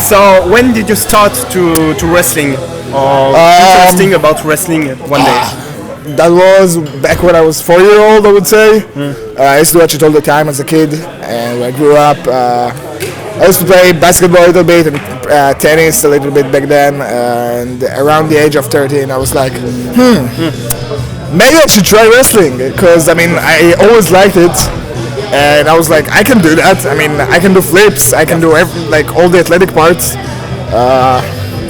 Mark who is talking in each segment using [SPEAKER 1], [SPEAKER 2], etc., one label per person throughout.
[SPEAKER 1] So when did you start to wrestling or interesting about wrestling one day?
[SPEAKER 2] That was back when I was 4-year-old, I would say. I used to watch it all the time as a kid, and when I grew up, I used to play basketball a little bit and tennis a little bit back then. And around the age of 13, I was like, maybe I should try wrestling, because I always liked it. And I was like, I can do that. I can do flips. I can do all the athletic parts.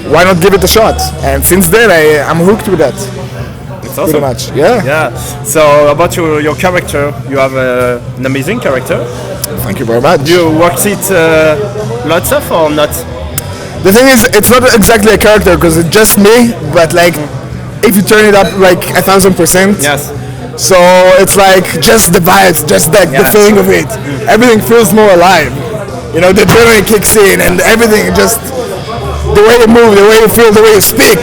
[SPEAKER 2] Why not give it a shot? And since then, I'm hooked with that.
[SPEAKER 1] It's awesome.
[SPEAKER 2] Pretty much, yeah.
[SPEAKER 1] Yeah. So about your character, you have an amazing character.
[SPEAKER 2] Thank you very much.
[SPEAKER 1] You worked it lots of or not?
[SPEAKER 2] The thing is, it's not exactly a character because it's just me. But if you turn it up 1,000%.
[SPEAKER 1] Yes.
[SPEAKER 2] So it's just the vibes, just the feeling of it. Everything feels more alive. The adrenaline kicks in and everything just, the way you move, the way you feel, the way you speak,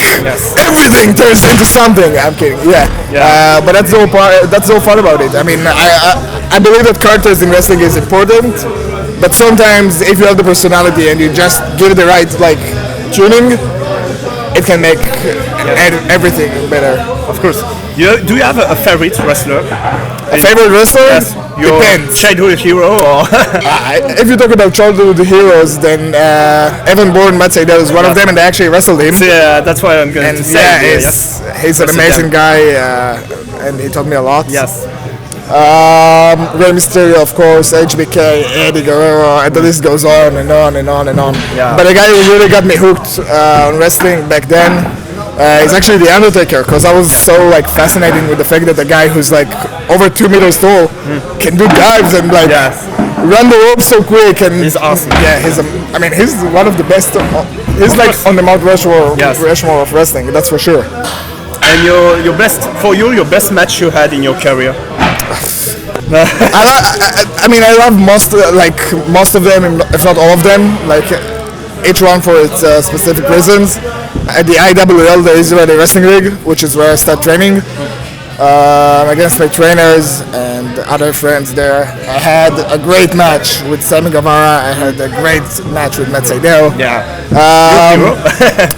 [SPEAKER 2] everything turns into something. I'm kidding, yeah. But that's all fun about it. I believe that characters in wrestling is important, but sometimes if you have the personality and you just give it the right tuning, it can make everything better.
[SPEAKER 1] Of course. Do you have a favorite wrestler?
[SPEAKER 2] A favorite wrestler?
[SPEAKER 1] Yes. Your
[SPEAKER 2] Depends.
[SPEAKER 1] Childhood hero or?
[SPEAKER 2] If you talk about childhood heroes, then Evan Bourne, Matt Seidel is one of them, and they actually wrestled him.
[SPEAKER 1] Yeah, that's why I'm going to say.
[SPEAKER 2] Yeah, he's an amazing guy, and he taught me a lot.
[SPEAKER 1] Yes.
[SPEAKER 2] Rey Mysterio, of course, HBK, Eddie Guerrero, and the list goes on and on and on and on.
[SPEAKER 1] Yeah.
[SPEAKER 2] But the guy who really got me hooked on wrestling back then is actually The Undertaker, because I was so fascinated with the fact that a guy who's over 2 meters tall can do dives and run the rope so quick, and
[SPEAKER 1] he's awesome.
[SPEAKER 2] Yeah, he's one of the best. He's on the Mount Rushmore of wrestling, that's for sure.
[SPEAKER 1] And your best match you had in your career?
[SPEAKER 2] I love most of them, if not all of them. Each one for its specific reasons. At the IWL, the Israeli Wrestling League, which is where I start training against my trainers and other friends there. I had a great match with Sammy Guevara. I had a great match with Matt Seidel.
[SPEAKER 1] Yeah.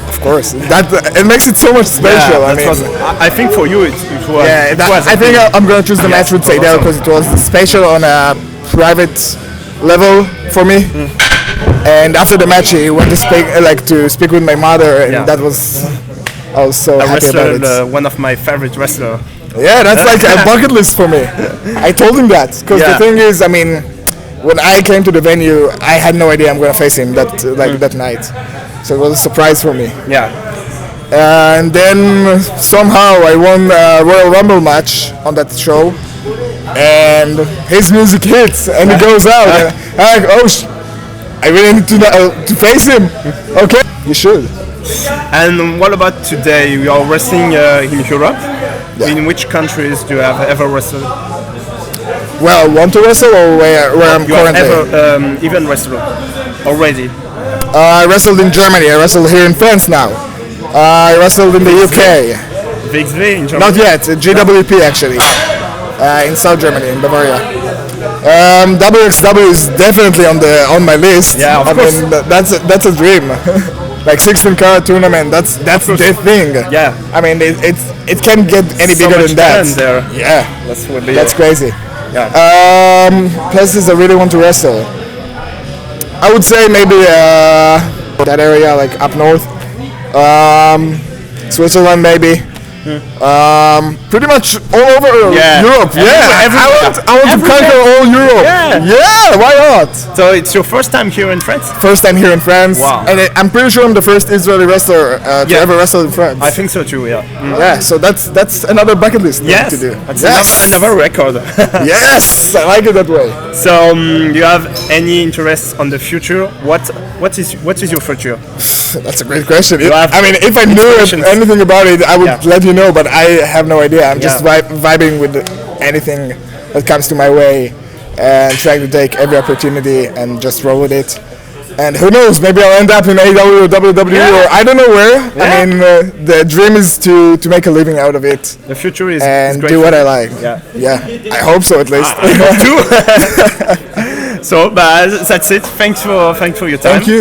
[SPEAKER 2] Of course, it makes it so much special.
[SPEAKER 1] Yeah, I think for you it was.
[SPEAKER 2] Yeah, I think I'm gonna choose the match with Seidel because it was special on a private level for me. And after the match, he went to speak with my mother, and I was so happy about it.
[SPEAKER 1] One of my favorite wrestlers.
[SPEAKER 2] Yeah, that's a bucket list for me. I told him that because the thing is, when I came to the venue, I had no idea I'm gonna face him that night, so it was a surprise for me.
[SPEAKER 1] Yeah.
[SPEAKER 2] And then somehow I won a Royal Rumble match on that show, and his music hits, and he goes out. And I'm like, I really need to face him. Okay, you should.
[SPEAKER 1] And what about today? You are wrestling in Europe. Yeah. In which countries do you have ever wrestled?
[SPEAKER 2] Well, want to wrestle or where I'm currently?
[SPEAKER 1] Ever even wrestled already?
[SPEAKER 2] I wrestled in Germany. I wrestled here in France now. I wrestled in the UK.
[SPEAKER 1] VXV in Germany?
[SPEAKER 2] Not yet. GWP actually. In South Germany, in Bavaria. WXW is definitely on my list.
[SPEAKER 1] Yeah, of course.
[SPEAKER 2] That's a dream. 16-carat tournament. That's the thing.
[SPEAKER 1] Yeah.
[SPEAKER 2] It can't get any bigger than that.
[SPEAKER 1] There.
[SPEAKER 2] Yeah. That's crazy.
[SPEAKER 1] Yeah.
[SPEAKER 2] Places I really want to wrestle. I would say maybe that area up north. Switzerland maybe. Pretty much all over Europe. I want to conquer all Europe. Yeah, why not?
[SPEAKER 1] So it's your first time here in France?
[SPEAKER 2] First time here in France.
[SPEAKER 1] Wow.
[SPEAKER 2] And I'm pretty sure I'm the first Israeli wrestler to ever wrestle in France.
[SPEAKER 1] I think so too, yeah.
[SPEAKER 2] Yeah, so that's another bucket list thing to do.
[SPEAKER 1] That's another record.
[SPEAKER 2] Yes, I like it that way.
[SPEAKER 1] So do you have any interest on the future? What is your future?
[SPEAKER 2] That's a great question. If I knew anything about it, I would let you know, but I have no idea. I'm just vibing with anything that comes to my way and trying to take every opportunity and just roll with it. And who knows, maybe I'll end up in AEW or WWE or I don't know where. The dream is to make a living out of it.
[SPEAKER 1] The future is
[SPEAKER 2] great do what I like. Yeah, I hope so at least.
[SPEAKER 1] I hope too. So that's it. Thanks for your time.
[SPEAKER 2] Thank you.